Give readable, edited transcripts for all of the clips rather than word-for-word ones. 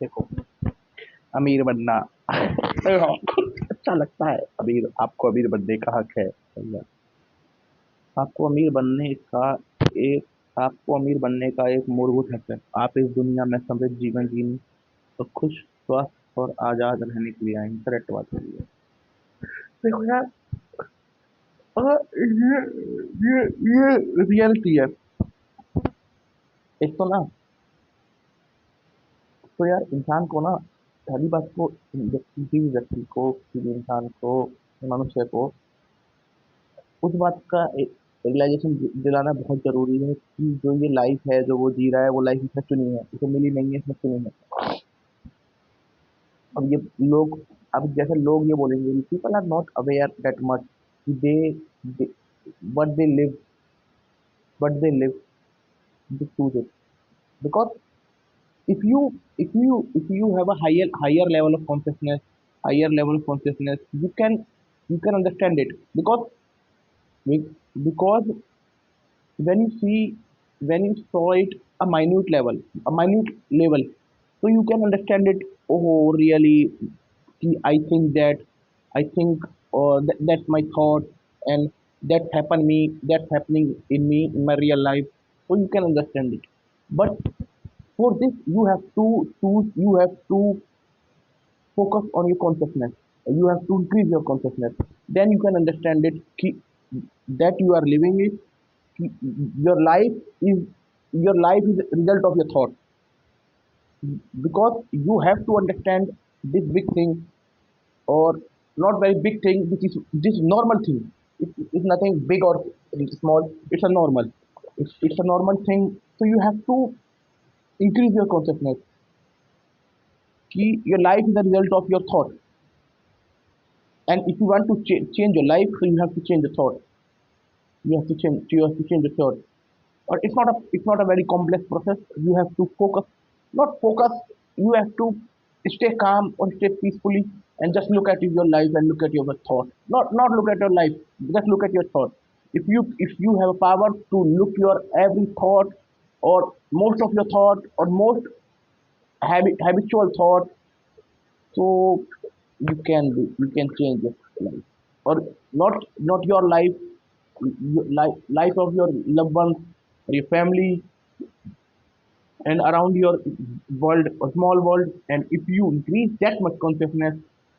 देखो, अमीर बनना आपको अच्छा लगता है। अमीर, आपको अमीर बनने का हक है भैया। आपको अमीर बनने का एक आपको अमीर बनने का एक मूलभूत हक है। आप इस दुनिया में समृद्ध जीवन जीने और खुश, स्वस्थ और आजाद रहने के लिए आए हैं। करेक्ट बात है ये। देखो यार, ये रियलिटी है। एक तो ना, तो यार इंसान को ना, पहली बात को, किसी भी व्यक्ति को, किसी भी इंसान को, मनुष्य को उस बात का रियलाइजेशन दिलाना बहुत जरूरी है कि जो ये लाइफ है, जो वो जी रहा है, वो लाइफ इसने चुनी है, इसे मिली नहीं है, इसने चुनी है। अब ये लोग, अब जैसे लोग ये बोलेंगे, people are not aware that much, they but they live but they live they choose it. Because if you if you have a higher level of consciousness, you can understand it. Because when you see when you saw it a minute level, so you can understand it. Oh, really? I think that, I think, that's my thought, and that's happening in me in my real life. So you can understand it. But for this, you have to focus on your consciousness. You have to increase your consciousness. Then you can understand it, that you are living it. Your life is your life is a result of your thought. Because you have to understand this big thing, or not very big thing, which is this normal thing. It's nothing big or small. It's a normal. It's a normal thing. So you have to increase your consciousness. Your life is a result of your thought. And if you want to change your life, so you have to change the thought. You have to change the thought. Or it's not a very complex process. You have to focus, not focus. You have to stay calm or stay peacefully and just look at your life and look at your thought. Not look at your life. Just look at your thought. If you have a power to look your every thought, or most of your thought, or most habitual thought, so you can change your life. Or not your life, life of your loved ones, or your family, and around your world, a small world. And if you increase that much consciousness,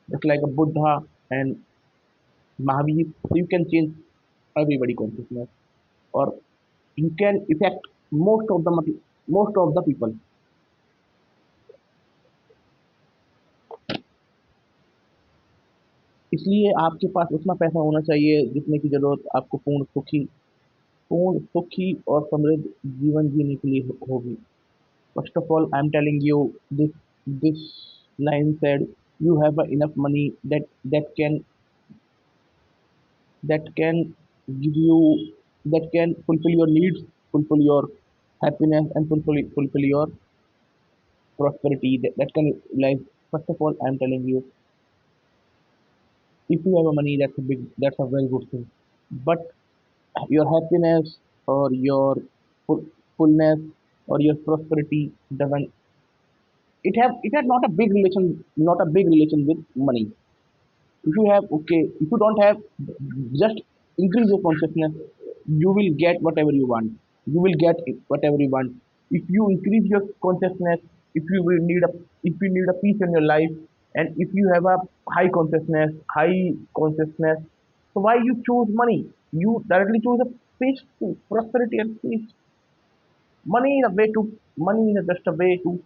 just like a Buddha and Mahavir, so you can change everybody consciousness, or you can affect most of the people. इसलिए आपके पास उतना पैसा होना चाहिए जितने की जरूरत आपको पूर्ण सुखी और समृद्ध जीवन जीने के लिए होगी। First of all, I'm telling you, this line said, you have enough money that can give you, that can fulfill your needs, fulfill your happiness, and fulfill your prosperity. That can, like, first of all, I'm telling you, if you have a money, that's a very good thing. But your happiness, or your full, fullness, or your prosperity doesn't, it had not a big relation with money. If you have, okay, if you don't have, just increase your consciousness. You will get whatever you want. You will get whatever you want. If you increase your consciousness, if you will need a if you need a peace in your life, and if you have a high consciousness, so why you choose money? You directly choose a peace, to prosperity and peace. Money is just a way to,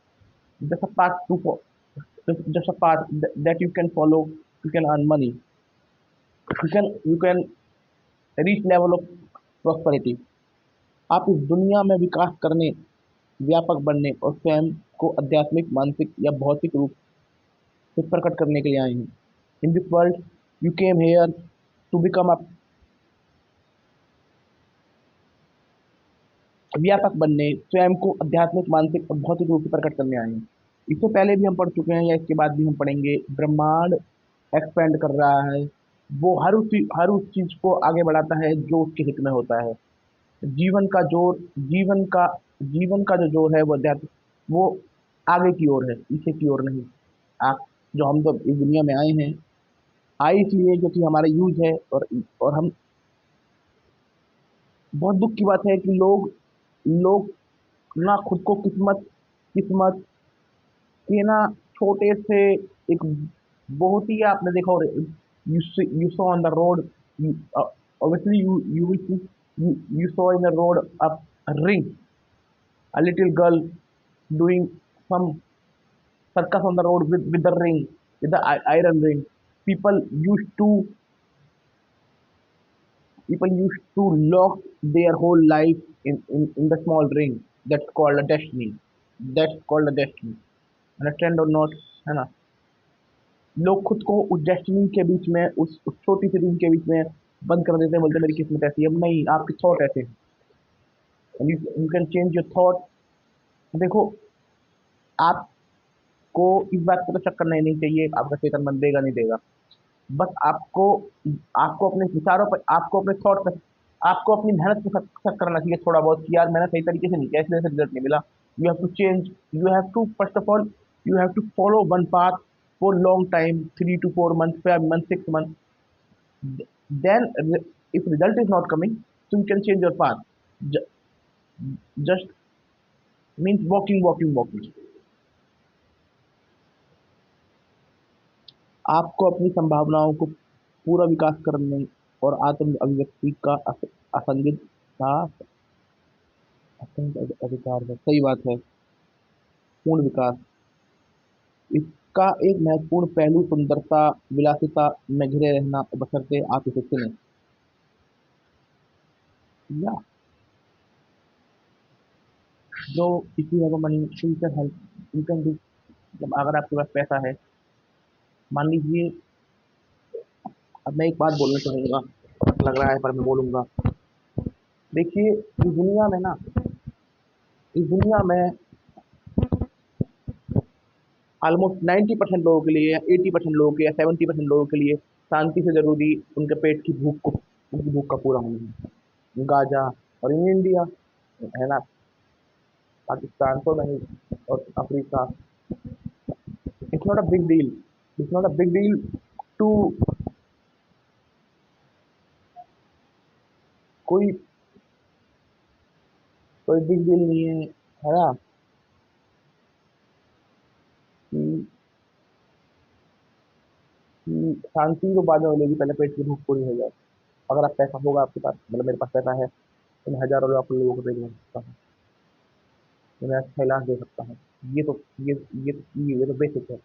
just a path to just a path that you can follow. You can earn money. You can reach level of prosperity. आप इस दुनिया में विकास करने, व्यापक बनने और स्वयं को आध्यात्मिक, मानसिक या भौतिक रूप से प्रकट करने के लिए आए हैं। In this world you came here to become a, व्यापक बनने, स्वयं को आध्यात्मिक, मानसिक और भौतिक रूप से प्रकट करने आए हैं। इससे पहले भी हम पढ़ चुके हैं, या इसके बाद भी हम पढ़ेंगे। ब्रह्मांड एक्सपेंड कर रहा है। वो हर उस चीज को आगे बढ़ाता है जो उसके हित में होता है। जीवन का जोर जीवन का जीवन का जो जोर है, वो अध्यात्म वो आगे की ओर है, पीछे की ओर नहीं। आप जो हम तो इस दुनिया में आए हैं, आए इसलिए जो कि हमारा यूज है, और हम, बहुत दुख की बात है कि लोग लोग ना खुद को किस्मत किस्मत के ना छोटे से एक, बहुत ही आपने देखा, और you saw on the road, obviously you will see, you saw in the road a ring, a little girl doing some circus on the road with the ring, with the iron ring. People used to people used to lock their whole life in the small ring. That's called a destiny. That's called a destiny. Understand or not? है ना? लोग खुद को उस destiny के बीच में, उस छोटी सी रिंग के बीच में बंद कर देते हैं, बोलते हैं मेरी किस्मत ऐसी है। अब नहीं, आपके थॉट ऐसे हैं। You can change your thought. देखो, आपको इस बात पे तो शक करना ही नहीं चाहिए आपका चेतन मन देगा नहीं देगा। बस आपको आपको अपने विचारों पर, आपको अपने थॉट पर, आपको अपनी मेहनत पे शक करना चाहिए थोड़ा बहुत, कि यार मैंने सही तरीके से नहीं किया इसलिए रिजल्ट नहीं मिला। You have to change, you have to first of all, you have to follow one path for long time, 3 to 4 months, 5 months, 6 months. Then if result is not coming, so you can change your path. Just means walking, walking, walking. आपको अपनी संभावनाओं को पूरा विकास करने और आत्म अभिव्यक्ति का असंदिग्ध का अधिकार है। सही बात है। पूर्ण विकास, इसका एक महत्वपूर्ण पहलू सुंदरता, विलासिता में घिरे रहना, बशर्ते आप इसे चुनें। या जो इसी है वो money, you can help, you can do. अगर आपके पास पैसा है, मान लीजिए, अब मैं एक बात बोलना चाहूंगा, लग रहा है पर मैं बोलूंगा। देखिए, इस दुनिया में ऑलमोस्ट 90% लोगों के लिए, या 80% लोगों के, या 70% लोगों के लिए शांति से जरूरी उनके पेट की भूख को, उनकी भूख का पूरा होना है। गाजा, और इन इंडिया, है ना, पाकिस्तान तो नहीं, और Africa, it's not a big deal, it's not a big deal too, कोई कोई बिग डील नहीं है ना, कि शांति तो बाद में मिलेगी, पहले पेट की भूख पूरी हो जाए। अगर आप पैसा होगा आपके पास, मतलब मेरे पास पैसा है, तो मैं हजारों लाखों लोगों को पेट भर सकता हूँ, तो मैं अच्छा इलाज दे सकता हूँ। ये तो ये ये तो बेसिक है।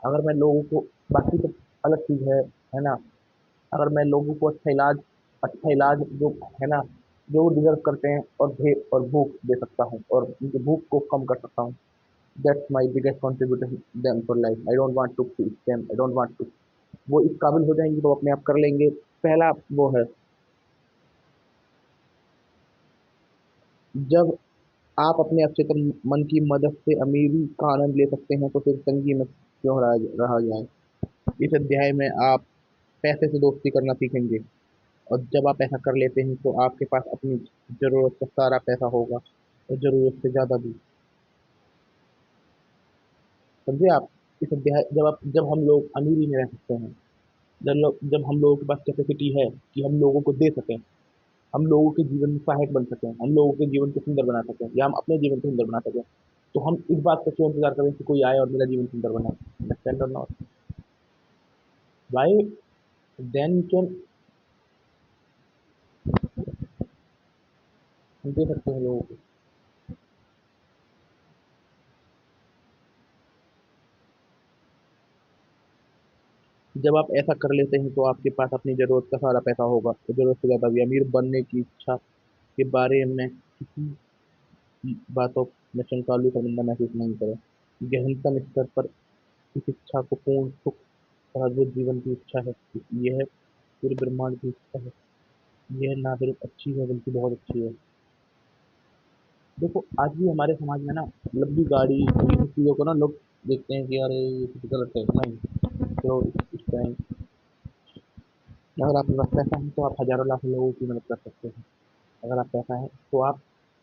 अगर मैं लोगों को, बाकी तो अलग चीज़ है ना, अगर मैं लोगों को अच्छा इलाज जो, है ना, जो वो डिजर्व करते हैं, और भूख दे सकता हूँ, और उनकी भूख को कम कर सकता हूँ, that's my biggest contribution them for life. I don't want to teach them, I don't want to, वो इस काबिल हो जाएंगे तो अपने आप कर लेंगे। पहला वो है, जब आप अपने अवचेतन मन की मदद से अमीरी का आनंद ले सकते हैं, तो फिर तंगी में क्यों रहा जाए। इस अध्याय में आप पैसे से दोस्ती करना सीखेंगे, और जब आप ऐसा कर लेते हैं तो आपके पास अपनी ज़रूरत का सारा पैसा होगा, और ज़रूरत से ज़्यादा भी। समझे आप? इस अध्याय, जब हम लोग अमीरी में रह सकते हैं, जब हम लोगों के पास कैपेसिटी है कि हम लोगों को दे सकें, हम लोगों के जीवन में सहायक बन सकें, हम लोगों के जीवन को सुंदर बना सकें, या हम अपने जीवन को सुंदर बना सकें, तो हम इस बात का क्यों इंतजार करें कि कोई आए और मेरा जीवन सुंदर बनाए। अंडरस्टैंड और नॉट? वाई? देन कैन, हम दे सकते हैं लोगों को। जब आप ऐसा कर लेते हैं तो आपके पास अपनी ज़रूरत का सारा पैसा होगा, और ज़रूरत से ज़्यादा भी। अमीर बनने की इच्छा के बारे में किसी बातों में शंकालु शर्मिंदा महसूस नहीं करें। गहनतम स्तर पर इस इच्छा को पूर्ण सुख और अद्भुत जीवन की इच्छा है। यह पूरे ब्रह्मांड की इच्छा है। यह ना सिर्फ अच्छी है बल्कि बहुत अच्छी है। देखो, आज भी हमारे समाज में ना, लंबी गाड़ी, इन सब चीज़ों को ना लोग देखते हैं कि अरे ये कुछ गलत है। नहीं, तो इस टाइम, अगर आपके पास पैसा है तो आप हजारों लाखों लोगों की मदद कर सकते हैं। अगर आप पैसा है तो आप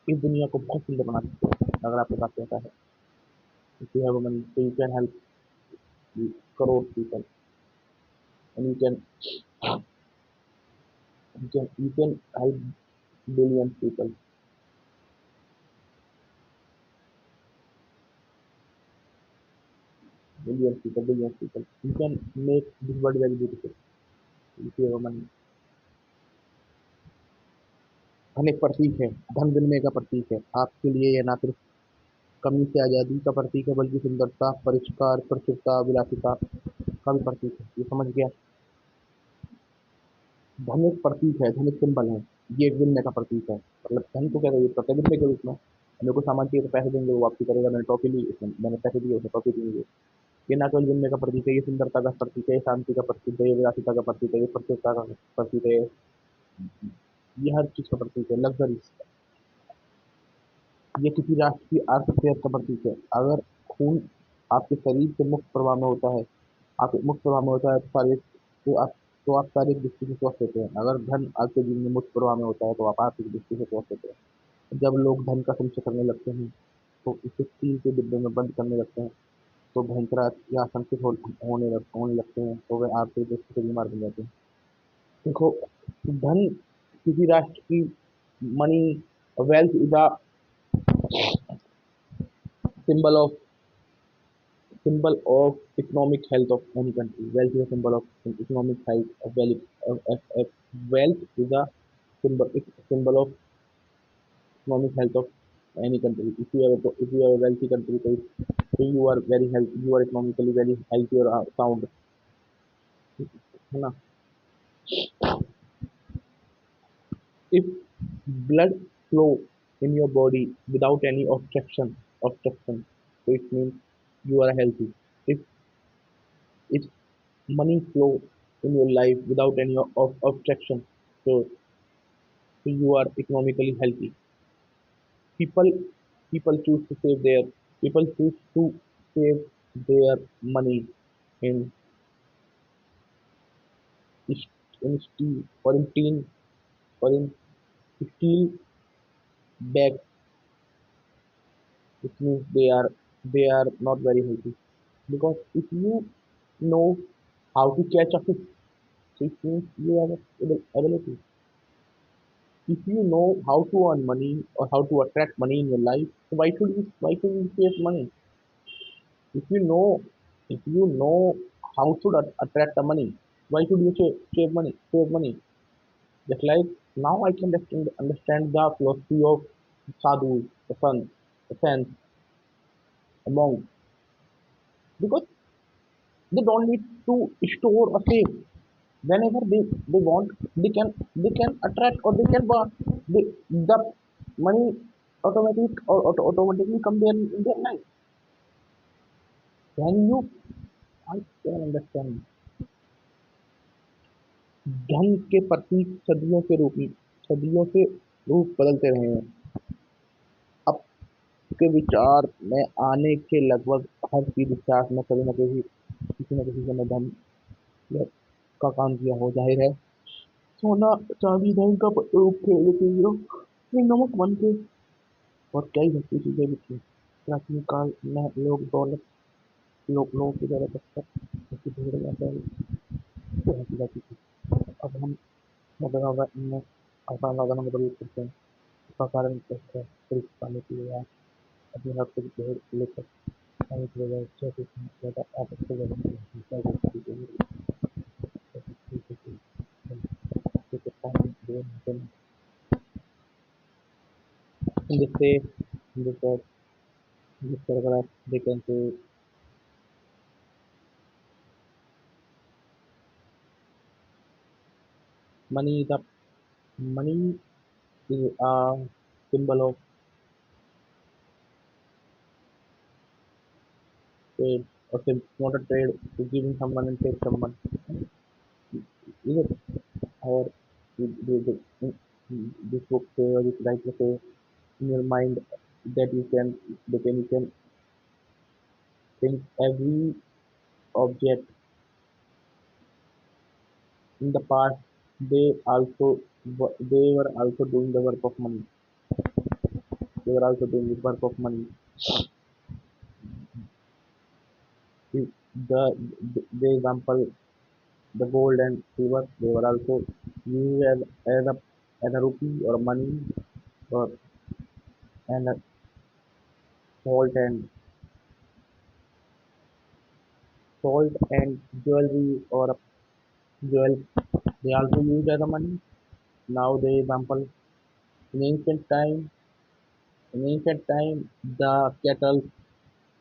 इस दुनिया को बहुत सुंदर बना सकते हैं, अगर आपके पास पैसा है। If you have money, so you can help crore people, and you can help billions people, billions people. You can make this world very beautiful if you have money. धन एक प्रतीक है, धन विनिमय का प्रतीक है। आपके लिए यह ना सिर्फ कमी से आजादी का प्रतीक है, बल्कि सुंदरता, परिष्कार, प्रचुरता, विलासिता का भी प्रतीक है। ये समझ गया? धन एक प्रतीक है, धन एक सिंबल है। ये एक विनिमय का प्रतीक है। मतलब धन को कैसे यूज करते हैं? विनिमय के रूप में। मेरे को सामान चाहिए तो पैसे देंगे, वो वापसी करेगा। मैंने टॉफी ली, मैंने पैसे दिए, उसे टॉफी देंगे। ये ना केवल विनम्र का प्रतीक है, ये सुंदरता का प्रतीक है, ये शांति का प्रतीक है, ये विलासिता का प्रतीक है, ये प्रत्येकता का प्रतीक है, ये हर चीज का प्रतीक है। लग्जरी, ये किसी राष्ट्र की आर्थिक सेहत का प्रतीक है। अगर खून आपके शरीर से मुक्त प्रवाह में होता है, आप मुक्त प्रवाह में होता है तो शारीरिक तो आप शारीरिक दृष्टि से स्वस्थ होते हैं। अगर धन आपके जीवन में मुक्त प्रवाह में होता है तो आप आर्थिक दृष्टि से स्वस्थ होते हैं। जब लोग धन का संचय करने लगते हैं तो इसे स्टील के डिब्बे में बंद करने लगते हैं, तो भयंकर या आशंकित होने लगते हैं, तो वे आर्थिक दृष्टि से बीमार बन जाते हैं। देखो, धन किसी राष्ट्र की money wealth is a symbol of economic health of any country. Wealth is a symbol of economic health of value. Wealth is a symbol of economic health of any country. If you have a wealthy country, so you are very healthy. You are economically very healthy or sound. है ना? If blood flow in your body without any obstruction, so it means you are healthy. If if money flow in your life without any obstruction, so you are economically healthy. People people choose to save their people choose to save their money in in steel or in tin or in steel bags, which means they are not very healthy. Because if you know how to catch a fish, so it means you have ability. If you know how to earn money or how to attract money in your life, so why should you save money? If you know if you know how to attract the money, why should you save money? Just like now I can understand the philosophy of sadhus, the sun, the saints, the monks, because they don't need to store or save. Whenever they want, they can attract or they can buy the money automatically come there in their life. Can you I can understand धन के प्रतीक सदियों से रूप बदलते रहे हैं। अब के विचार में आने के लगभग हर चीज इतिहास में कभी न कभी किसी न किसी समय धन या- का काम किया हो। जाहिर है, सोना चांदी धन का रूप थे, लेकिन ये नमक बन के और कई दूसरी चीजें भी थी। प्राचीन काल में लोगों की ज्यादा तक भीड़ में रहती जाती थी। अब हम मॉडर्न में आसान साधनों का प्रयोग करते हैं। इसका कारण क्या है? सिर्फ पाने के लिए या अपने हक से भेड़ लेकर पानी की बजाय 6 फीट ज़्यादा आपस से ज़्यादा जिससे जिससे जिस तरह अगर आप देखें तो money the money is a symbol of trade, or not a trade, to giving someone and take someone. Is it? Or this book say or this writer say in your mind that you can think every object in the past, they were also doing the work of money. They were also doing the work of money. The, the example, the gold and silver, they were also used as a rupee or money or and a salt and jewelry or a jewel. They also used as a money. Now the example in ancient time, the cattle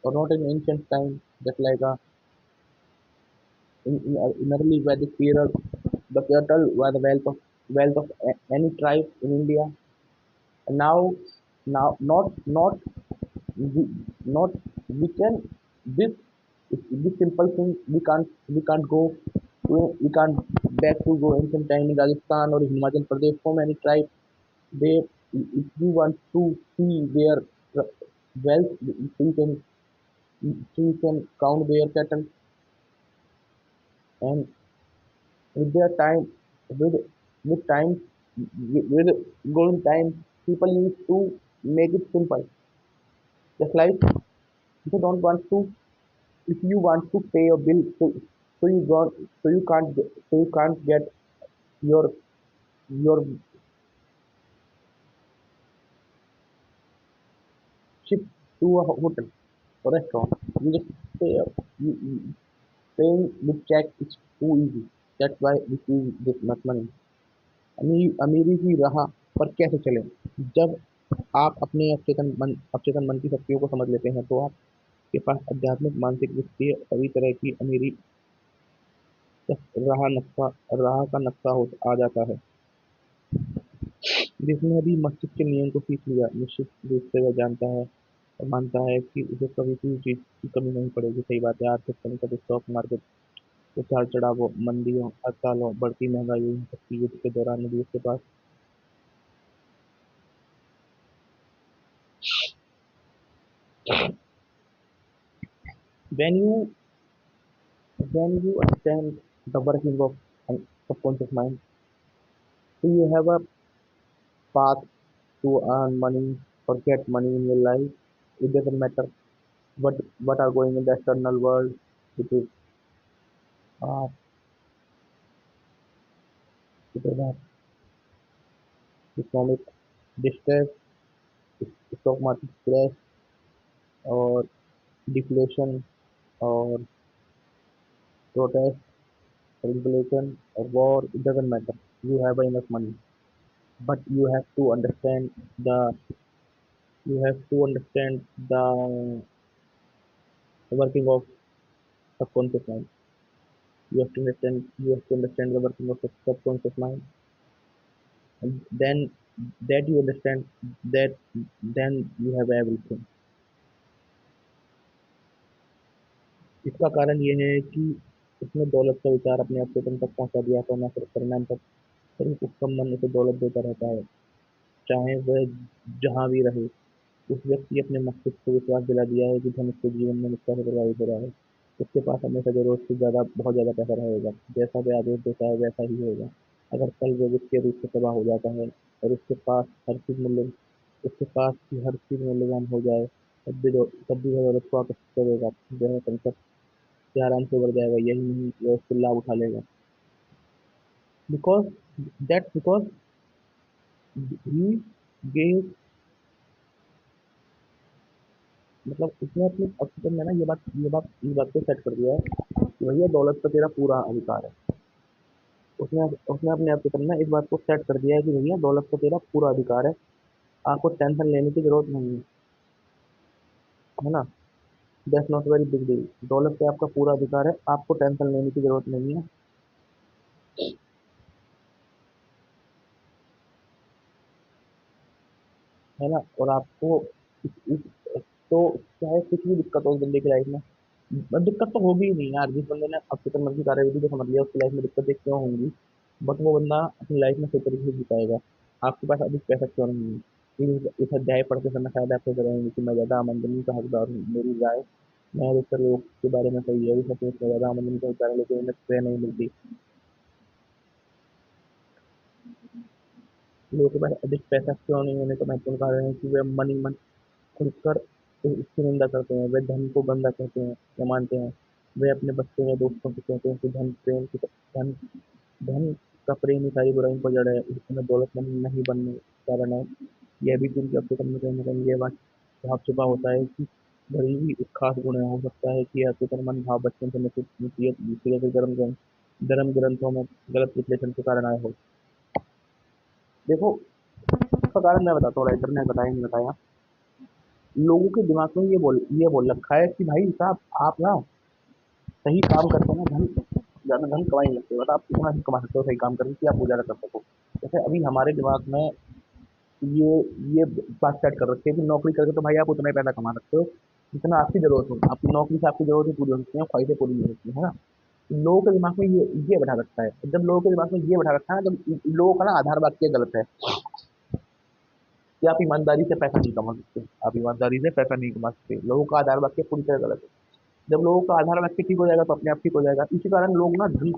or not in ancient time, just like in early Vedic period, the cattle were the wealth of any tribe in India. And now we, not we can this this simple thing we can't go we can't back to go ancient time in Rajasthan or Himachal Pradesh. So many tribes they if we want to see their wealth, so you can count their cattle and with their time with with time with going time people used to make it simple just like they don't want to if you want to pay a bill so you got so you can't get your your ship to a hotel or restaurant you just pay paying with check is too easy that's why we use this much money अमीरी ही रहा पर कैसे चले जब आप अपने अवचेतन मन की शक्तियों को समझ लेते हैं तो आपके पास आध्यात्मिक मानसिक वित्तीय सभी तरह की अमीरी राह का नक्शा हो आ जाता है जिसने अभी मस्तिष्क के नियम को सीख लिया निश्चित रूप से वह जानता है और मानता है कि उसे कभी किसी चीज की कमी नहीं पड़ेगी सही बात है आर्थिक संकट स्टॉक मार्केट उतार चढ़ावों मंदियों हड़तालों बढ़ती महंगाई यहाँ तक कि युद्ध के दौरान भी उसके पास when you understand the working of subconscious mind so you have a path to earn money or get money in your life it doesn't matter what are going in the external world which is uh, which is economic distress stock market crash or deflation or protest regulation or war it doesn't matter you have enough money but the you have to understand the working of subconscious mind you have to understand the working of the subconscious mind and then that you understand that then you have everything इसका कारण ये है कि उसने दौलत का विचार अपने अवचेतन तक पहुंचा दिया तो न सिर्फ परिणाम तक सिर्फ उसका मन उसे दौलत देता रहता है चाहे वह जहां भी रहे उस व्यक्ति अपने मस्तिष्क को विश्वास दिला दिया है कि धन उसके जीवन में मुख्यता से प्रभावित हो रहा है उसके पास हमेशा जरूरत से ज्यादा बहुत ज्यादा पैसा रहेगा जैसा वह आदेश देता है वैसा ही होगा अगर कल वह वित्तीय रूप से तबाह हो जाता है और उसके पास की हर चीज मूल्यवान हो जाए तब भी वह दौलत को आकर्षित करेगा वह संकट से आराम से उबर जाएगा यही नहीं वह उससे लाभ उठा लेगा because that because he gave मतलब उसने अपने ऑक्सीजन में ना ये बात को सेट कर दिया है कि भैया दौलत पे तेरा पूरा अधिकार है उसने उसने अपने ऑक्सीजन में इस बात को सेट कर दिया है कि भैया दौलत पे तेरा पूरा अधिकार है आपको टेंशन लेने की जरूरत नहीं है ना that's not very big deal दौलत पे आपका पूरा अधिकार है आपको टेंशन लेने की जरूरत नहीं है ना और आपको इस तो चाहे कुछ भी दिक्कत हो उस बंदे की लाइफ में दिक्कत तो होगी ही नहीं यार जिस बंदे ने ऑक्सीजन मर्जी कार्यविधि को समझ लिया उसकी लाइफ में दिक्कतें क्यों होंगी बट वो बंदा अपनी लाइफ में सही तरीके से जी पाएगा आपके पास अधिक पैसा क्यों नहीं है इस अध्याय पढ़ते समय शायद आप सोच रहे होंगे कि मैं ज़्यादा आमदनी का हकदार हूँ मेरी राय मैं अधिकतर लोग के बारे में सही है सच में ज़्यादा आमदनी का हकदार है लेकिन उन्हें श्रेय नहीं मिलती लोगों के पास अधिक पैसा क्यों नहीं होने का महत्वपूर्ण कारण है कि वे मन खुलकर उसकी निंदा करते हैं वे धन को गंदा कहते हैं या मानते हैं वे अपने बच्चों या दोस्तों को कहते हैं कि धन धन का प्रेम ही सारी बुराइयों को जड़ है, इसमें दौलतमंद नहीं बनने का कारण है। यह भी दिल के अपने कहीं न कहीं ये बात भाव छुपा होता है कि गरीबी एक खास गुण है। हो सकता है कि यह अतिक्रमण भाव बचपन से नसीहत दूसरे के धर्म ग्रंथों में गलत विश्लेषण के कारण आया हो। देखो, इसका कारण मैं बताता हूँ, राइटर ने बताया नहीं बताया। लोगों के दिमाग में ये बोल रखा है कि भाई साहब, आप ना सही काम करके ना ज़्यादा धन कमा ही नहीं सकते, मतलब आप इतना ही कमा सकते हो सही काम करके कि आप गुजारा कर सको। जैसे अभी हमारे दिमाग में ये ये बात सेट कर रखी है कि नौकरी करके तो भाई आप उतना ही पैसा कमा सकते हो जितना आपकी ज़रूरत हो। आपकी नौकरी से आपकी ज़रूरतें पूरी हो सकती हैं, ख्वाहिशें पूरी हो सकती हैं, है ना? लोगों के दिमाग में ये बैठा रखा है। जब लोगों के दिमाग में ये बैठा रखा है, तब लोगों का ना आधार वाक्य गलत है कि आप ईमानदारी से पैसा नहीं कमा सकते। आप ईमानदारी से पैसा नहीं कमा सकते। लोगों का आधार वाक्य पूरी तरह गलत है। जब लोगों का आधार वाक्य ठीक हो जाएगा तो अपने आप ठीक हो जाएगा। इसी कारण लोग ना धन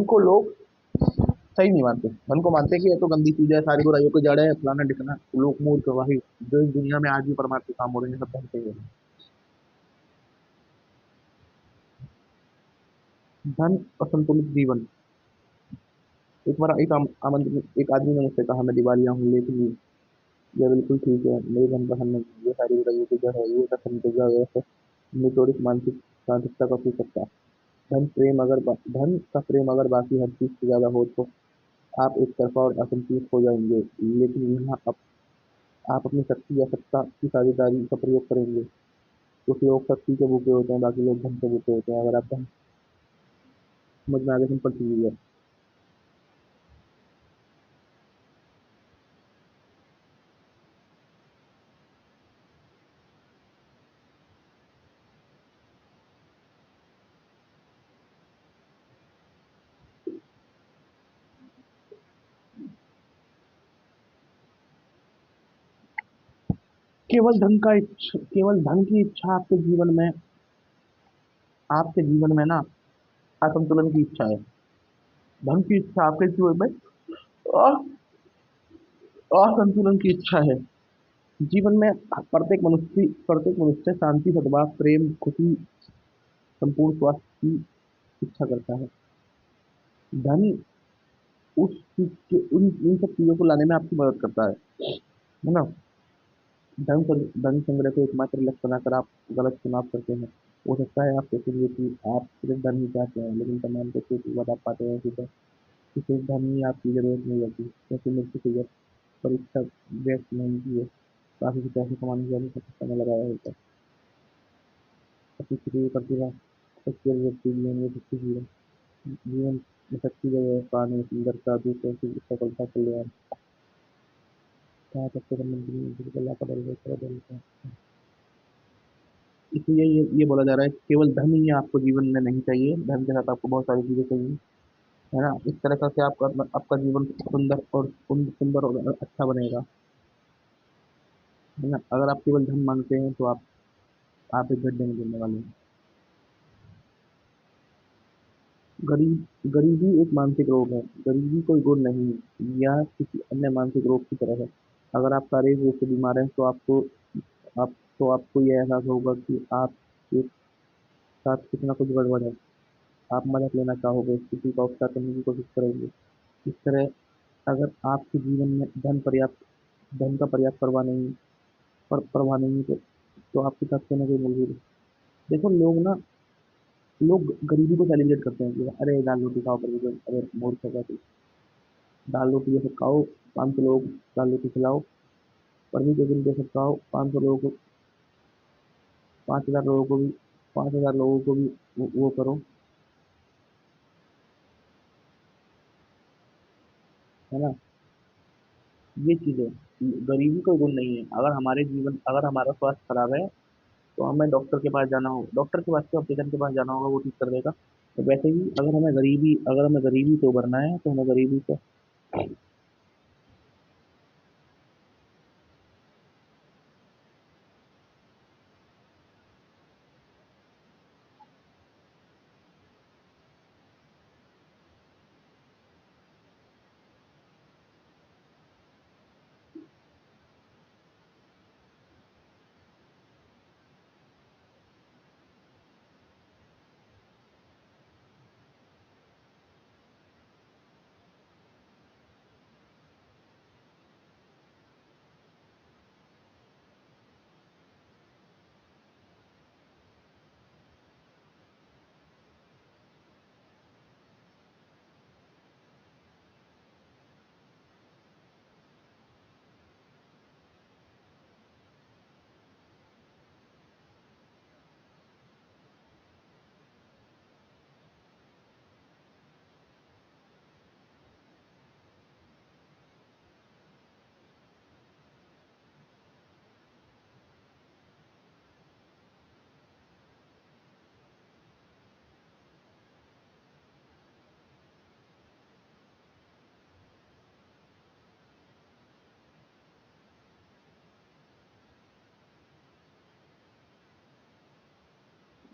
को लोग सही नहीं मानते। धन को मानते हैं कि ये तो गंदी चीज़ है, सारी बुराइयों की जड़ है, फलाना-ढिकना। लोग मूर्ख भाई, जो इस दुनिया में आज भी परमार्थ के काम हो रहे हैं, सब धन से ही हो रहे हैं। धन और संतुलित जीवन। एक बार एक आदमी ने मुझसे कहा, मैं दिवालिया हूँ लेकिन ये बिल्कुल ठीक है, मेरे धन पसंद नहीं, ये सारी बुराइयों की जड़ है, ये कथन वैसे निचोड़ित मानसिक साधकता का हो सकता है। धन का प्रेम अगर बाकी हर चीज से ज्यादा हो तो आप एक तरफा और असंतुष्ट हो जाएंगे। लेकिन यहाँ आप अपनी शक्ति या सत्ता की साझेदारी का प्रयोग करेंगे। कुछ लोग शक्ति के भूखे होते हैं, बाकी लोग धन के भूखे होते हैं। अगर आप धन समझ में आगे सिंपल चीज है। केवल धन की इच्छा आपके जीवन में ना असंतुलन की इच्छा है। धन की इच्छा आपके जीवन में अ- असंतुलन की इच्छा है। जीवन में प्रत्येक मनुष्य शांति, सद्भाव, प्रेम, खुशी, संपूर्ण स्वास्थ्य की इच्छा करता है। धन उस चीज के उन इन सब चीजों को लाने में आपकी मदद करता है ना? धन संग्रह को एकमात्र लक्ष्य बनाकर आप गलत चुनाव करते हैं। हो सकता है आप सोचेंगे कि आप सिर्फ धन ही चाहते हैं, लेकिन तमाम के बाद आप पाते हैं कि सिर्फ धन ही आपकी जरूरत नहीं होती, क्योंकि मुझसे कोई परीक्षा व्यक्त नहीं की है। काफी से पैसे कमाने के लिए सब समय लगाया होता है। अपनी क्रिया प्रतिभा शक्ति और व्यक्ति जीवन में शक्ति जीवन में शक्ति जगह पाने सुंदरता दूसरों की सफलता कल्याण कहा सबसे संबंधित लापरवाही है। इसलिए ये बोला जा रहा है कि केवल धन ही आपको जीवन में नहीं चाहिए, धन के साथ आपको बहुत सारी चीजें चाहिए, है ना? इस तरह से आपका आपका जीवन सुंदर और अच्छा बनेगा, है ना? अगर आप केवल धन मांगते हैं तो आप एक गड्ढे में गिरने वाले हैं। गरीबी एक मानसिक रोग है। गरीबी कोई गुण नहीं है, यह किसी अन्य मानसिक रोग की तरह है। अगर आप शारीरिक रूप से बीमार हैं तो आपको ये एहसास होगा कि आपके साथ कुछ ना कुछ गड़बड़ है। आप मदद लेना चाहोगे, स्थिति का उपचार करने की कोशिश करेंगे। इस तरह अगर आपके जीवन में धन का पर्याप्त प्रवाह नहीं है तो आपके साथ कोई ना कोई मजबूरी है। देखो, लोग गरीबी को सेलिब्रेट करते हैं कि अरे दाल रोटी खाओ पर भी अरे मूर्ख है क्या तू? दाल रोटी जैसे खाओ, 500 लोगों को दाल रोटी खिलाओ, पर भी दिन जैसे खाओ, 500 लोगों को 5000 लोगों को भी 5000 लोगों को भी वो करो, है ना? ये चीज़ है। गरीबी कोई गुण नहीं है। अगर हमारा स्वास्थ्य खराब है तो हमें डॉक्टर के पास क्यों, ऑप्टिशियन के पास जाना होगा, वो ठीक कर देगा। तो वैसे ही अगर हमें गरीबी से उभरना है तो हमें गरीबी से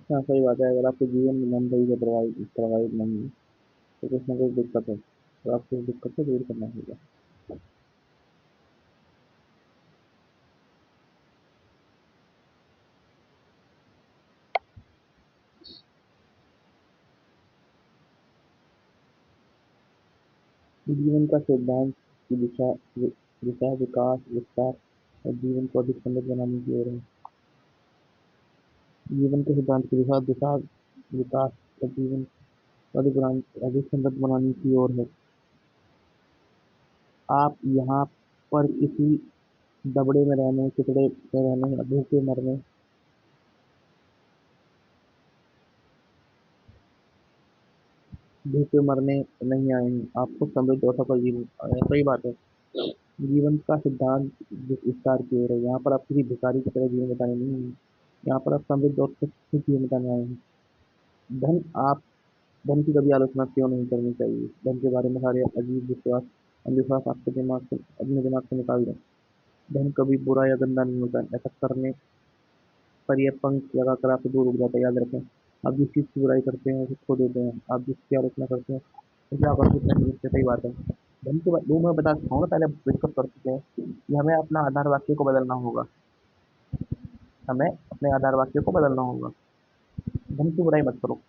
हाँ सही बात है, अगर आपके जीवन में मन सही से प्रभावित नहीं है तो कुछ ना कुछ दिक्कत है, तो आपको उस दिक्कत को दूर करना होगा। जीवन का सिद्धांत की दिशा विकास, विस्तार और जीवन को अधिक समृद्ध बनाने की ओर है। जीवन के सिद्धांत की दिशा विकास और जीवन को अधिक समृद्ध बनाने की ओर है। आप यहाँ पर किसी दबड़े में रहने, चितड़े में रहने या भूखे मरने नहीं आए हैं, आपको समृद्ध और सफल जीवन सही बात है। जीवन का सिद्धांत विस्तार की ओर है, यहाँ पर आप किसी भिखारी की तरह जीवन बिताने नहीं हैं, यहाँ पर आप समृद्ध और सुखी जीवन बिताने आए हैं। धन आप धन की कभी आलोचना क्यों नहीं करनी चाहिए? धन के बारे में सारे अजीब अंधविश्वास आपके अपने दिमाग से निकाल दें। धन कभी बुरा या गंदा नहीं होता, ऐसा करने पर यह पंख लगाकर आपसे दूर उड़ जाता है, याद रखें। आप जिस चीज़ की बुराई करते हैं उसे खो देते हैं, आप जिसकी आलोचना करते हैं उसे आकर्षित नहीं होते, सही बात है। धन के बाद वो मैं बता चुका हूँ ना, पहले डिस्कस कर चुके हैं कि हमें अपना आधार वाक्य को बदलना होगा। हमें अपने आधार वाक्य को बदलना होगा। धन की बुराई मत करो।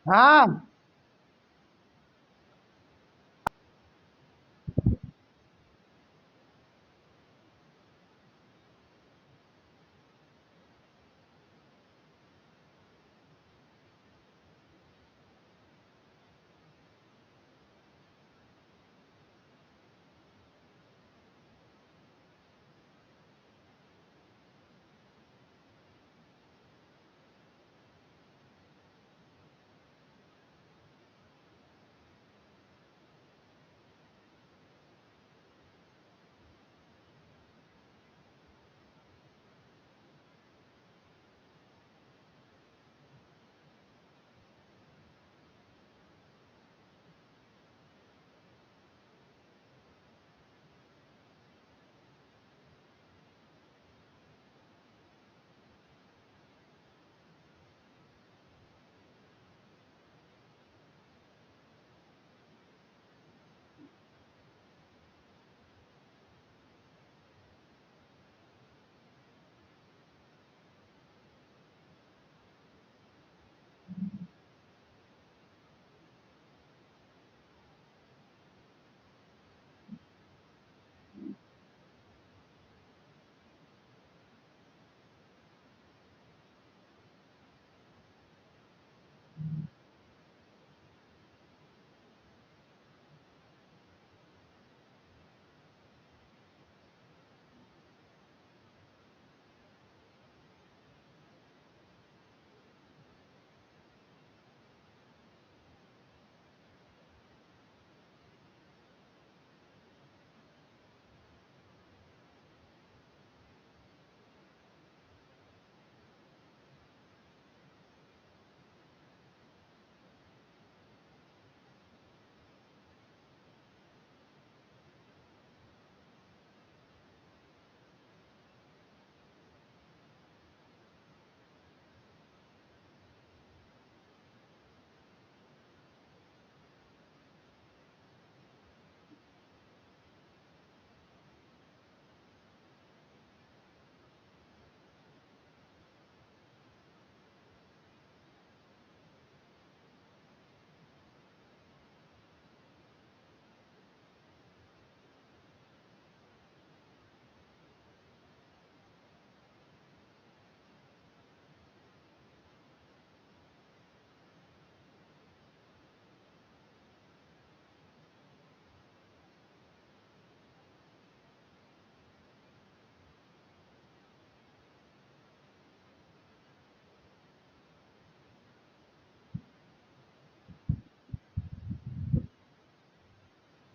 हाँ।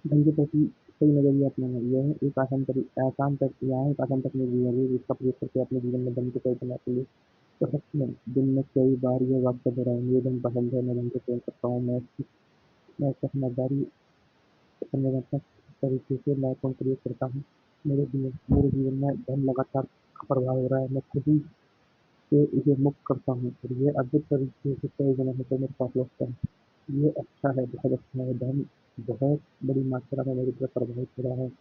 धन के प्रति सही नजरिया अपनाना यह है एक आसान तकनीक है जिसका प्रयोग करके अपने जीवन में धन को सही करने के लिए कर सकते हैं। दिन में कई बार यह वाक्य दोहराएं, मुझे धन पसंद है, मैं धन को प्रेम करता हूँ, मैं इसका समझदारी संवेदनात्मक तरीके से लायकों प्रयोग करता हूँ। मेरे जीवन में धन लगातार प्रभाव हो रहा है, मैं खुशी से इसे मुक्त करता हूँ और ये अद्भुत तरीके से कई गुना होकर मेरे पास लौटता है। ये अच्छा है, बहुत अच्छा है। धन बहुत बड़ी मात्रा में मेरी तरफ प्रभावित हो रहा है।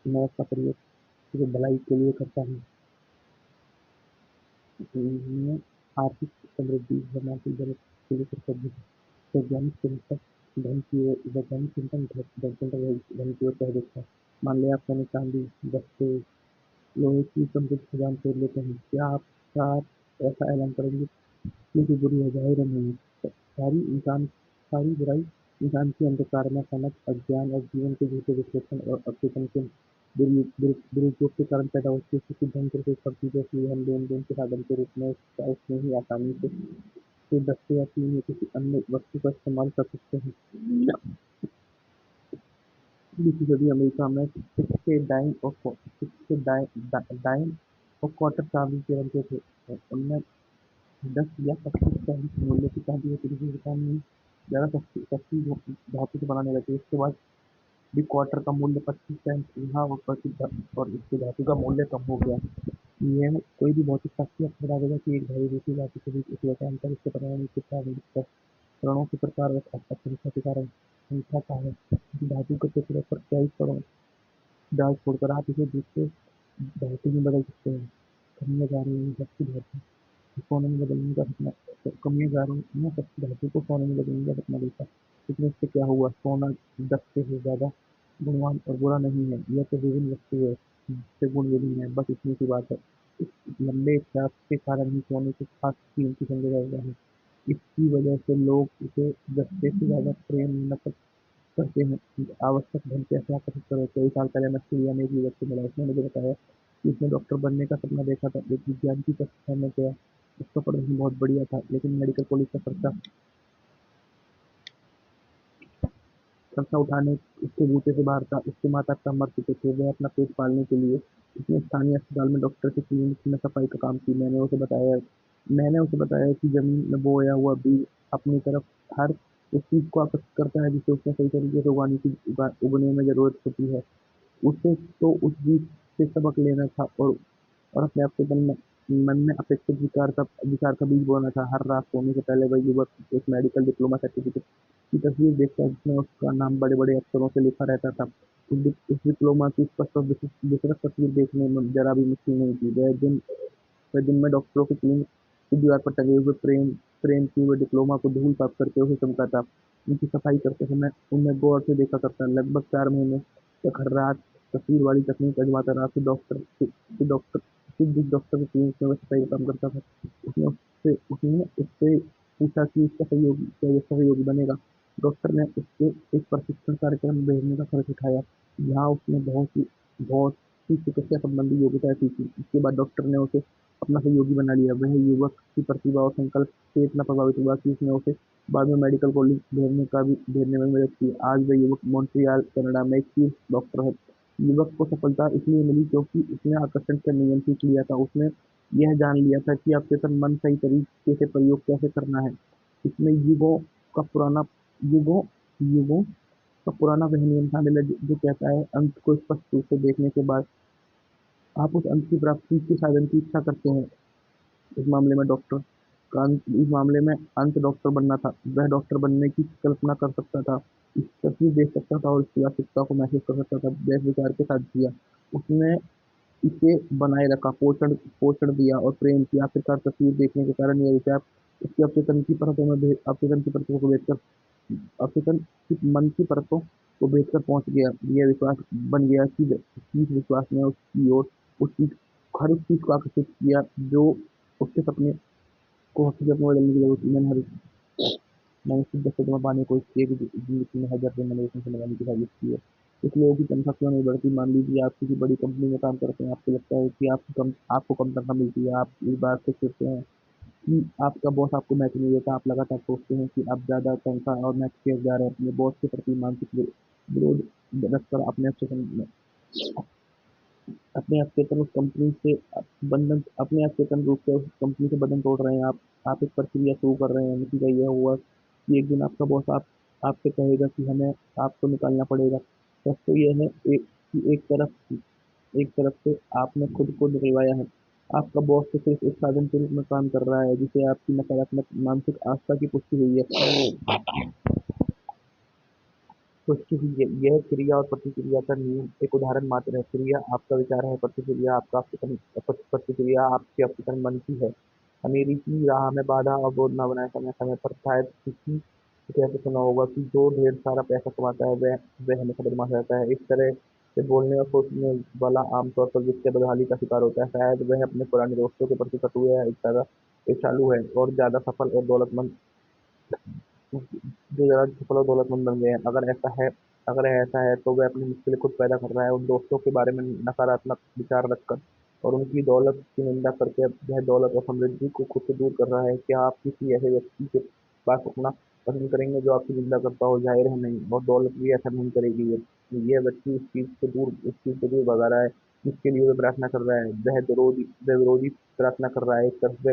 मैं इसका प्रयोग सिर्फ भलाई के लिए करता हूँ। मैं आर्थिक समृद्धि और मानसिक जरूरत के लिए करता हूँ। वैज्ञानिक चिंतन वैज्ञानिक चिंतन धन की ओर कह देता है। मान लिया आप सोने चांदी दस्ते लोहे की समृद्ध खजान खरीद लेते हैं, क्या आप साथ ऐसा ऐलान करेंगे क्योंकि बुरी है जाहिर नहीं है। सारी बुराई इंसान की अंधकार में समझ अज्ञान और जीवन के झूठे विश्लेषण और अवचेतन के दुरुपयोग के कारण पैदा होती है। क्योंकि धन सिर्फ एक शक्ति है, इसलिए हम लेन देन के साधन के रूप में उसमें ही आसानी से दस्ते या चीन या किसी अन्य वस्तु का इस्तेमाल कर सकते हैं। 20वीं सदी अमेरिका में डाइन और क्वार्टर चांदी के रंग के थे। उनमें 10 या 25 चालीस मूल्य की चांदी होती थी, जिस दुकान में ज़्यादा सस्ती धातु से बनाने लगे। इसके बाद भी क्वार्टर का मूल्य 25 सेंट यहाँ और इसके धातु का मूल्य कम हो गया। यह कोई भी भौतिक साक्ष्य बता देगा कि एक धातु दूसरी धातु के बीच एक वैसा अंतर इसके परिणाम के प्रारंभिक कणों के प्रकार और संख्या के कारण संख्या का है। धातु के टुकड़े पर कई कणों डाल छोड़कर आप इसे दूसरे धातु में बदल सकते हैं। करने जा रहे हैं सबकी धातु सोने में बदलने का सपना, कमियां ने सबकी धातु को सोने में बदलने का सपना देखा। लेकिन इससे क्या हुआ? सोना दस से ज्यादा गुणवान और बुरा नहीं है, यह तो विभिन्न वस्तु है जिससे गुण विभिन्न है, बस इतनी सी बात है। इस लंबे इतिहास के कारण ही सोने को खास कीमती समझा जाता है। इसकी वजह से लोग इसे दस्ते से ज्यादा प्रेम नफरत करते हैं। आवश्यक धन कैसे आकर्षित करो? कई साल पहले मैं ऑस्ट्रेलिया में एक युवक से मिला, उसने मुझे बताया कि उसने डॉक्टर बनने का सपना देखा था। एक विज्ञान की कक्षा में गया, उसका प्रदर्शन बहुत बढ़िया था, लेकिन मेडिकल कॉलेज का खर्चा उठाने उसके बूते से बाहर था। उसके माता पिता मर चुके थे, वह अपना पेट पालने के लिए उसने स्थानीय अस्पताल में डॉक्टर की क्लिनिक में सफाई का काम की। मैंने उसे बताया कि जमीन में बोया हुआ बीज अपनी तरफ हर उस चीज को आकर्षित करता है जिसे उसने सही तरीके से उगने में जरूरत होती है। उसे तो उस बीज से सबक लेना था और अपने आप के मन में अपेक्षित विचार का बीज बोना था। हर रात सोने से पहले वह युवक एक मेडिकल डिप्लोमा सर्टिफिकेट की तस्वीर देखता जिसमें उसका नाम बड़े बड़े अक्षरों से लिखा रहता था। उस डिप्लोमा की स्पष्ट और विस्तृत तस्वीर देखने में जरा भी मुश्किल नहीं थी। वह दिन में डॉक्टरों की क्लिनिक की दीवार पर टंगे हुए फ्रेम किए हुए डिप्लोमा को धूल साफ करते हुए चमकाता। उनकी सफाई करते समय उन्हें गौर से देखा करता। लगभग 4 महीने तक हर रात तस्वीर वाली तकनीक आजमाता रहा। फिर जिस डॉक्टर की क्लिनिक में वह सफाई का काम करता था, उसने उससे पूछा कि इसका सहयोगी क्या ये सहयोगी बनेगा। डॉक्टर ने उससे एक प्रशिक्षण कार्यक्रम में भेजने का खर्च उठाया, जहाँ उसने बहुत सी चिकित्सा संबंधी योग्यताएं सीखी। इसके बाद डॉक्टर ने उसे अपना सहयोगी बना लिया। वह युवक की प्रतिभा और संकल्प से इतना प्रभावित हुआ कि उसने उसे बाद में मेडिकल कॉलेज भेजने में मदद की। आज वह युवक मॉन्ट्रियल कनाडा में एक शीर्ष डॉक्टर है। युवक को सफलता इसलिए मिली क्योंकि उसने आकर्षण का नियम सीख लिया था। उसने यह जान लिया था कि अवचेतन मन सही तरीके से प्रयोग कैसे करना है। इसमें का पुराना युगों युगों का पुराना वह नियम शामिल है जो कहता है, अंत को स्पष्ट रूप से देखने के बाद आप उस अंत की प्राप्ति के साधन की इच्छा करते हैं। इस मामले में डॉक्टर इस मामले में अंत डॉक्टर बनना था। वह डॉक्टर बनने की कल्पना कर सकता था, इस तस्वीर देख सकता था और इसकी आवश्यकता को महसूस कर सकता था। वह विचार के साथ जिया। उसने इसे बनाए रखा, पोषण पोषण दिया और प्रेम किया। आखिरकार तस्वीर देखने के कारण यह विचार उसके अवचेतन की परतों को भेदकर अवचेतन की मन की परतों को भेदकर पहुंच गया। यह विश्वास बन गया कि इस विश्वास ने उसकी ओर हर उस चीज को आकर्षित किया जो उसके सपने को हकीकत में बदलने की जरूरत थी। मैंने सिर्फ 10 कदम पाने को की है कि जिंदगी में हजार रेनोवेशन से लगाने की साजिश की है। कुछ लोगों की तनख्वाह क्यों नहीं बढ़ती? मान लीजिए आप किसी बड़ी कंपनी में काम करते हैं, आपको लगता है कि आपको कम तनख्वाह मिलती है। आप इस बात से सोचते हैं कि आपका बॉस आपको मैच नहीं देता। आप लगातार सोचते हैं कि आप ज़्यादा तनख्वाह और मैच किए जा रहे हैं। अपने बॉस के प्रति मानसिक विरोध रखकर अपने अचेतन रूप से उस कंपनी से बंधन तोड़ रहे हैं। आप एक प्रक्रिया शुरू कर रहे हैं। नतीजा यह हुआ कि एक दिन आपका बॉस आपसे कहेगा कि हमें आपको निकालना पड़ेगा। सच तो यह है कि एक तरफ से आपने खुद को निकलवाया है। आपका बॉस तो सिर्फ एक साधन के रूप में काम कर रहा है जिसे आपकी नकारात्मक मानसिक आस्था की पुष्टि हुई है। पुष्टि हुई है। यह क्रिया और प्रतिक्रिया का नियम एक उदाहरण मात्र है। क्रिया आपका विचार है, प्रतिक्रिया आपके अवचेतन मन की है। अमेरिकी राह में बाधा और बोझ न बनाए। समय समय पर शायद किसी से ऐसे सुना होगा कि जो ढेर सारा पैसा कमाता है वह हमेशा बदमाश रहता है। इस तरह से बोलने और सोचने वाला आमतौर पर वित्तीय बदहाली का शिकार होता है। शायद वह अपने पुराने दोस्तों के प्रति कटु है, ईर्ष्यालु है और ज्यादा सफल और दौलतमंद बन गए हैं। अगर ऐसा है तो वह अपनी मुश्किलें खुद पैदा कर रहा है। उन दोस्तों के बारे में नकारात्मक विचार रखकर और उनकी दौलत की निंदा करके वह दौलत और समृद्धि को खुद से दूर कर रहा है। क्या आप किसी ऐसे व्यक्ति के पास रुकना पसंद करेंगे जो आपकी निंदा करता हो? जाहिर है नहीं, और दौलत भी ऐसा नहीं करेगी। यह व्यक्ति उस चीज से दूर भगा रहा है जिसके लिए वह प्रार्थना कर रहा है। वह विरोधी प्रार्थना कर रहा है। एक तरफ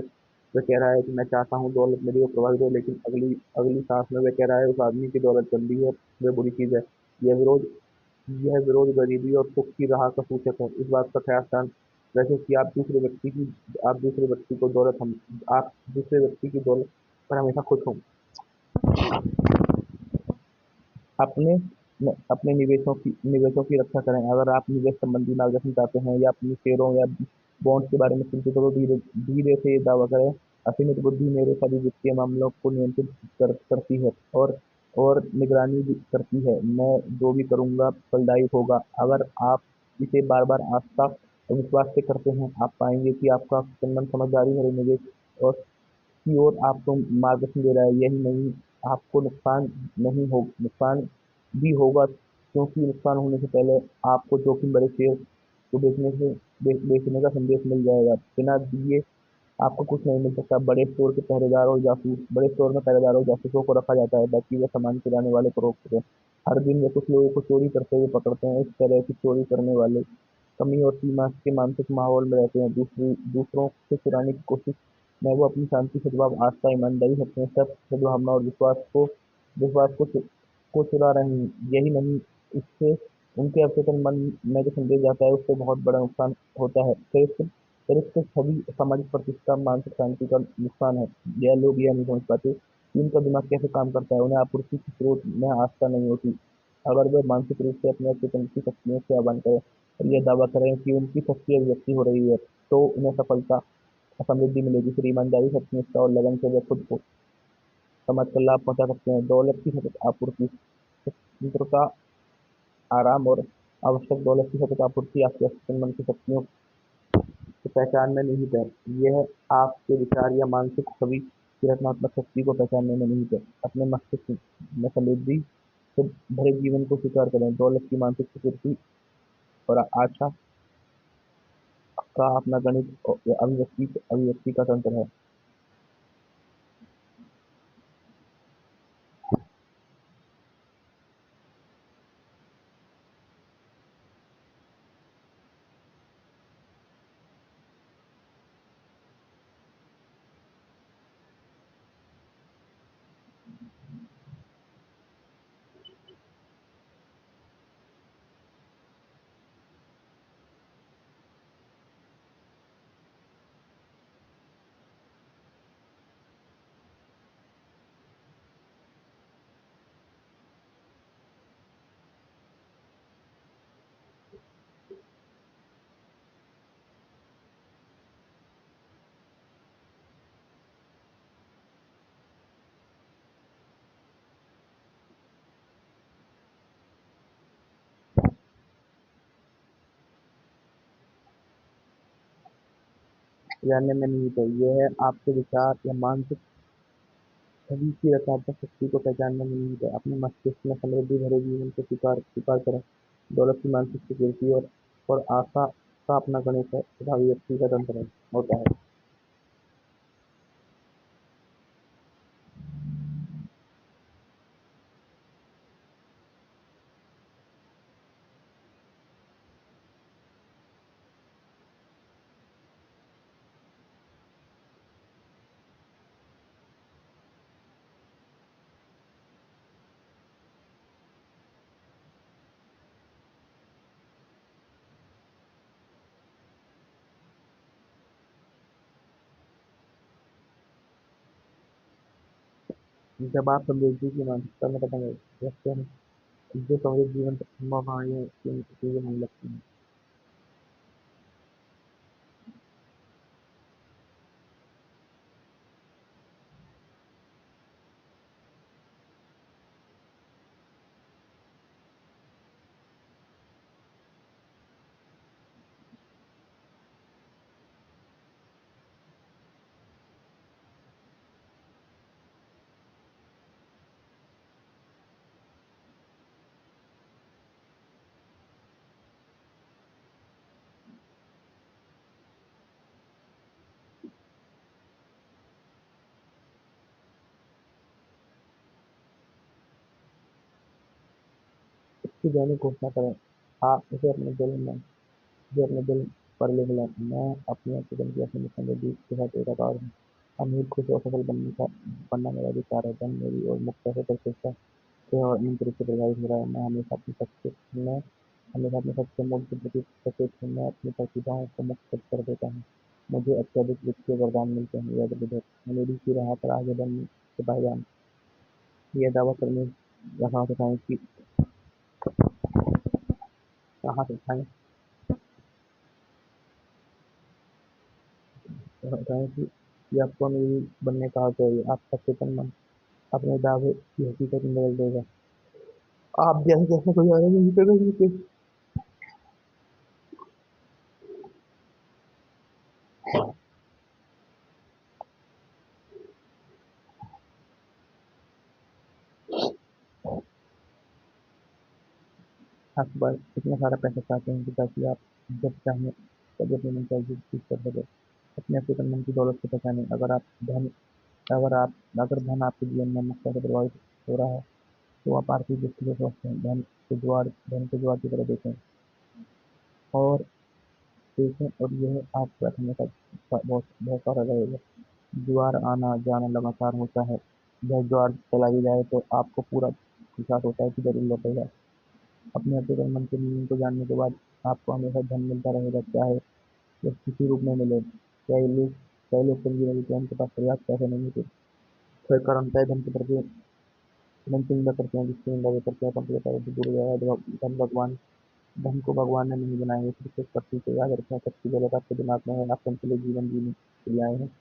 वह कह रहा है कि मैं चाहता हूँ दौलत मेरी ओर प्रवाहित हो, लेकिन अगली अगली सांस में वह कह रहा है उस आदमी की दौलत गंदी है, वह बुरी चीज है। यह विरोध यह विरोध गरीबी और सुख की राह का सूचक है। इस बात का ख्याल रखें कि आप दूसरे व्यक्ति की दौलत पर हमेशा खुश हों। अपने अपने निवेशों की रक्षा करें। अगर आप निवेश संबंधी मार्गदर्शन चाहते हैं या अपने शेयरों या बॉन्ड्स के बारे में चिंतित हो तो धीरे धीरे से ये दावा करें असीमित बुद्धि मेरे सभी वित्तीय मामलों को नियंत्रित करती है और निगरानी भी करती है। मैं जो भी करूँगा फलदायी होगा। अगर आप इसे बार-बार आस्था और विश्वास से करते हैं, आप पाएँगे कि आपका संबंध समझदारी भरे निवेश और की ओर आपको मार्गदर्शन दे रहा है। यही नहीं, आपको नुकसान भी होगा, क्योंकि नुकसान होने से पहले आपको जोखिम भरे शेयर को बेचने का संदेश मिल जाएगा। बिना दिए आपको कुछ नहीं मिल सकता। बड़े स्टोर में पहरेदार और जासूसों को रखा जाता है ताकि वे सामान चुराने वाले को रोक सकें। हर दिन वे कुछ लोगों को चोरी करते हुए पकड़ते हैं। इस तरह की चोरी करने वाले कमी और सीमा के मानसिक माहौल में रहते हैं। दूसरों से चुराने की कोशिश में वो अपनी शांति, सद्भाव, आस्था, ईमानदारी, सत्यनिष्ठा, सद्भावना और विश्वास को चुरा रहे हैं। यही नहीं, इससे उनके अवचेतन मन में जो संदेश जाता है, उससे बहुत बड़ा नुकसान होता है। चरित्र, छवि, सामाजिक प्रतिष्ठा, मानसिक शांति का नुकसान है। यह लोग यह नहीं समझ पाते कि उनका दिमाग कैसे काम करता है। उन्हें आपूर्ति के स्रोत में आस्था नहीं होती। अगर वे मानसिक रूप से अपने अवचेतन की शक्तियों से आह्वान करें और यह दावा करें कि उनकी शक्ति अभिव्यक्ति हो रही है, तो उन्हें सफलता और समृद्धि मिलेगी। फिर ईमानदारी, सत्यनिष्ठा और लगन से वे खुद को समाज को लाभ पहुंचा सकते हैं। दौलत की सतत आपूर्ति, स्वतंत्रता, आराम और आवश्यक दौलत की सतत आपूर्ति आपके मन की शक्तियों को पहचानने में निहित है। यह आपके विचार या मानसिक छवि की रचनात्मक शक्ति को पहचानने में निहित है। अपने मस्तिष्क में समृद्धि से भरे जीवन को स्वीकार करें। दौलत की मानसिक स्वीकृति और आशा का अपना गणित या अभिव्यक्ति का तंत्र है। जानने में निहित है। यह आपके विचार या मानसिक छवि की रचनात्मक शक्ति को पहचानने में निहित है। अपने मस्तिष्क में समृद्धि भरे जीवन को स्वीकार करें। दौलत की मानसिक स्वीकृति और आशा का अपना गणित है तथा अभिव्यक्ति का तंत्र होता है। जब आप समृद्धि की मानसिकता में कदम रखते हैं, जो समृद्ध जीवन तक संभावनाएं की चीजें होने लगती हैं। इसकी दैनिक घोषणा करें। आप इसे अपने दिल पर लिख लें। मैं अपने अवचेतन की असीमित समृद्धि के साथ एक आकार हूँ। अमीर, खुश और सफल बनना मेरा अधिकार है। धन मेरी और मुक्त होकर चेष्टा से और नियमित रूप से प्रभावित हो रहा है। हमेशा अपने सबसे मूल के प्रति सचेत हूँ। मैं अपनी प्रतिभाओं को मुक्त कर देता हूँ। मुझे अत्यधिक वित्तीय वरदान मिलते हैं। यह विधि मेरी की राह पर आगे बढ़ने के पायदान। यह दावा करने यहाँ से उठाएं कि कहाँ से उठाएं उठाएं कि कि आपको अमीर बनने कहा चाहिए। आपका चेतन मन अपने दावे की हकीकत में बदल देगा। आप जैसे जैसे कोई आगे नहीं करेंगे, आपके पास इतना सारा पैसा चाहते हैं कि ताकि आप जब चाहें तब अपनी मनचाही चीज कर सकें। अपने चेतन मन की दौलत को पहचानें। अगर धन आपके जीवन में मुख्यतः से प्रभावित हो रहा है, तो आप आर्थिक दृष्टि से स्वस्थ हैं। धन को ज्वार की तरह देखें और और यह आपके साथ हमेशा बहुत बहुत सारा रहेगा। ज्वार आना जाना लगातार होता है। जब ज्वार चला भी जाए तो आपको पूरा विश्वास होता है कि जरूर लौटेगा। अपने अचेतन मन के नियम को जानने के बाद आपको हमेशा धन मिलता रहेगा, चाहे वह किसी रूप में मिले। कई लोग समझे कि उनके पास पर्याप्त पैसे नहीं होते, फिर कारण तय धन के प्रति धन की निंदा करते हैं, जिसकी निंदा वे करते हैं अपन से दूर हो जाएगा। धन को भगवान ने नहीं बनाया है, सिर्फ एक प्रतीक है। याद रखें, सबकी जरूरत आपके दिमाग में है। आप संतुलित जीवन जीने के लिए आए हैं।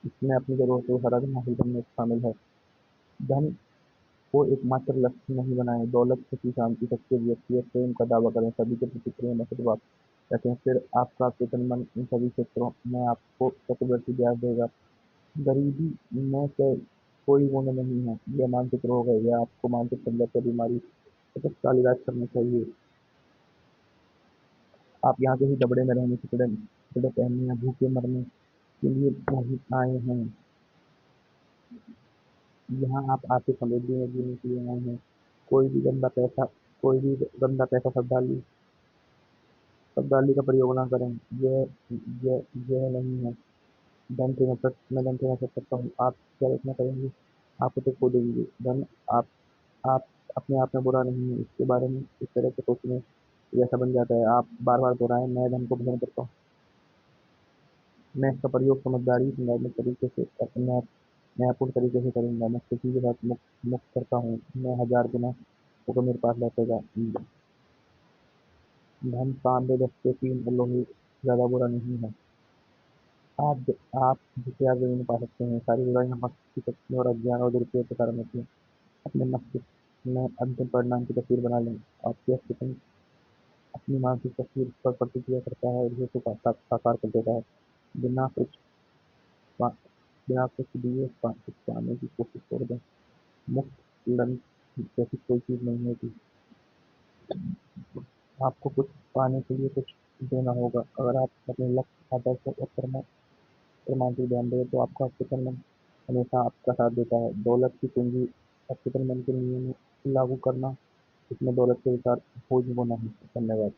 इसमें अपनी जरूरतों को हर दिन हासिल करने शामिल है। धन को एकमात्र लक्ष्य नहीं बनाएं। दौलत, खुशी, शांति, सच्चे व्यक्ति और प्रेम का दावा करें। सभी के प्रति प्रेम और सद्भाव रखें। फिर आपका चेतन मन इन सभी क्षेत्रों में आपको चक्रवृद्धि ब्याज देगा। गरीबी में से कोई गुण नहीं है, यह मानसिक रोग है। यह आपको मानसिक संदर्भ से बीमारी तत्काल इलाज करना चाहिए। आप यहाँ के ही दबड़े में रहने, कपड़े कपड़े पहनने या भूखे मरने के लिए नहीं आए हैं। यहाँ आप आर्थिक समृद्धि में जीने के लिए आए हैं। कोई भी गंदा पैसा कोई भी गंदा पैसा शब्दावली का प्रयोग ना करें। यह नहीं है। मैं धन से नफरत करता हूँ। आप क्या रचना करेंगे, आप उसे खो देंगे। धन आप आप अपने आप में बुरा नहीं है। इसके बारे में इस तरह से सोचने से ऐसा बन जाता है। आप बार बार दोहराएं, मैं धन को पसंद करता हूँ। मैं इसका प्रयोग समझदारी संवैधानिक तरीके से अपने न्यायपूर्ण तरीके से करूंगा। मैं खुशी के साथ मुक्त मुक्त करता हूँ। मैं हजार गुना होकर मेरे पास लौटेगा। धन तांबे दस्ते तीन और लोहे ज्यादा बुरा नहीं है। आप आप जिसे आप जमीन में पा सकते हैं। सारी बुराइयां मस्तिष्क की शक्ति और अज्ञान और दुरुपयोग के कारण होती हैं। अपने मस्तिष्क में अंतिम परिणाम की तस्वीर बना लें। आपके अस्तित्व अपनी मानसिक तस्वीर पर प्रतिक्रिया करता है और इसे साकार कर देता है। बिना कुछ पा- बिना कुछ दिए कुछ पाने की कोशिश कर दें। मुफ्त लंच जैसी कोई चीज नहीं होती। आपको कुछ पाने के लिए कुछ देना होगा। अगर आप अपने लक्ष्य, आदर्शों और कर्मांक पर ध्यान दें, तो आपका चिकन मन हमेशा आपका साथ देता है। दौलत की कुंजी और चिकन मन के नियम लागू करना, इसमें दौलत के विचार खोज होना है। धन्यवाद।